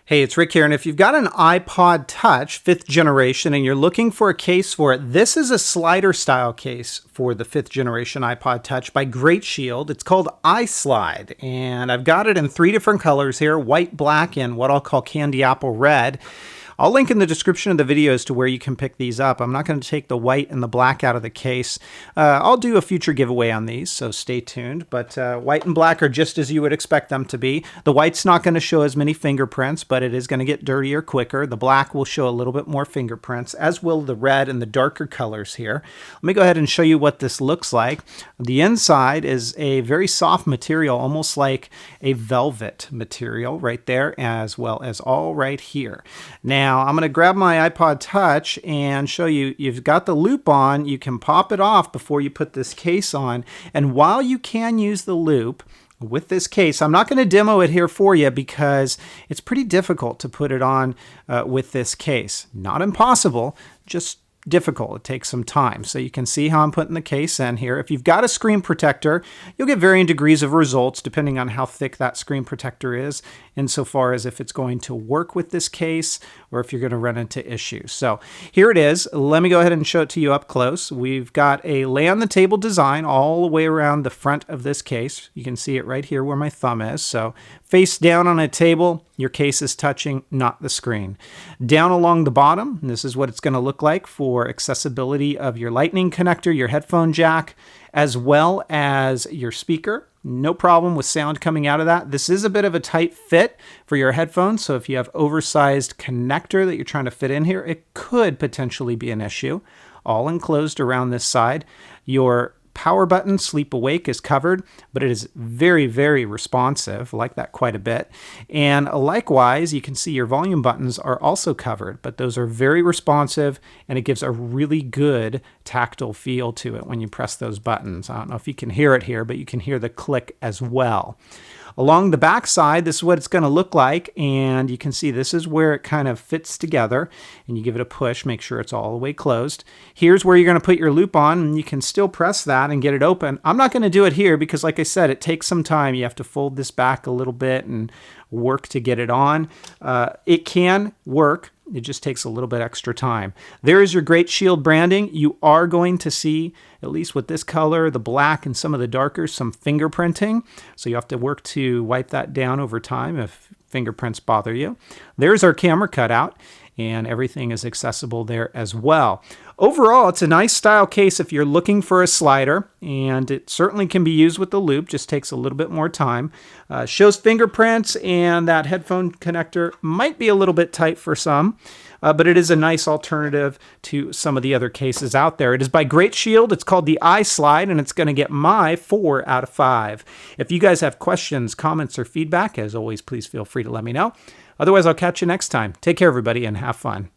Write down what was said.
Hey, it's Rick here, and if you've got an iPod Touch 5th generation and you're looking for a case for it, this is a slider style case for the 5th generation iPod Touch by GreatShield. It's called iSlide, and I've got it in 3 different colors here, white, black, and what I'll call candy apple red. I'll link in the description of the video as to where you can pick these up. I'm not going to take the white and the black out of the case. I'll do a future giveaway on these, so stay tuned. But white and black are just as you would expect them to be. The white's not going to show as many fingerprints, but it is going to get dirtier quicker. The black will show a little bit more fingerprints, as will the red and the darker colors here. Let me go ahead and show you what this looks like. The inside is a very soft material, almost like a velvet material right there, as well as all right here. Now, I'm going to grab my iPod Touch and show you, you've got the loop on, you can pop it off before you put this case on. And while you can use the loop with this case, I'm not going to demo it here for you because it's pretty difficult to put it on with this case. Not impossible, just difficult. It takes some time. So you can see how I'm putting the case in here. If you've got a screen protector, you'll get varying degrees of results depending on how thick that screen protector is, insofar as if it's going to work with this case or if you're going to run into issues. So here it is. Let me go ahead and show it to you up close. We've got a lay on the table design all the way around the front of this case. You can see it right here where my thumb is. So face down on a table, your case is touching, not the screen. Down along the bottom, and this is what it's going to look like for accessibility of your lightning connector, your headphone jack, as well as your speaker. No problem with sound coming out of that. This is a bit of a tight fit for your headphones, so if you have oversized connector that you're trying to fit in here, it could potentially be an issue. All enclosed around this side. Your power button, sleep awake, is covered, but it is very, very responsive. I like that quite a bit. And likewise, you can see your volume buttons are also covered, but those are very responsive, and it gives a really good tactile feel to it when you press those buttons. I don't know if you can hear it here, but you can hear the click as well. Along the back side, this is what it's going to look like, and you can see this is where it kind of fits together, and you give it a push, make sure it's all the way closed. Here's where you're going to put your loop on, and you can still press that and get it open. I'm not going to do it here because, like I said, it takes some time. You have to fold this back a little bit and work to get it on. It can work. It just takes a little bit extra time. There is your GreatShield branding. You are going to see, at least with this color, the black and some of the darker, some fingerprinting. So you have to work to wipe that down over time if fingerprints bother you. There's our camera cutout, and everything is accessible there as well. Overall, it's a nice style case if you're looking for a slider, and it certainly can be used with the loop, just takes a little bit more time. Shows fingerprints, and that headphone connector might be a little bit tight for some, but it is a nice alternative to some of the other cases out there. It is by GreatShield. It's called the iSlide, and it's going to get my 4 out of 5. If you guys have questions, comments, or feedback, as always, please feel free to let me know. Otherwise, I'll catch you next time. Take care, everybody, and have fun.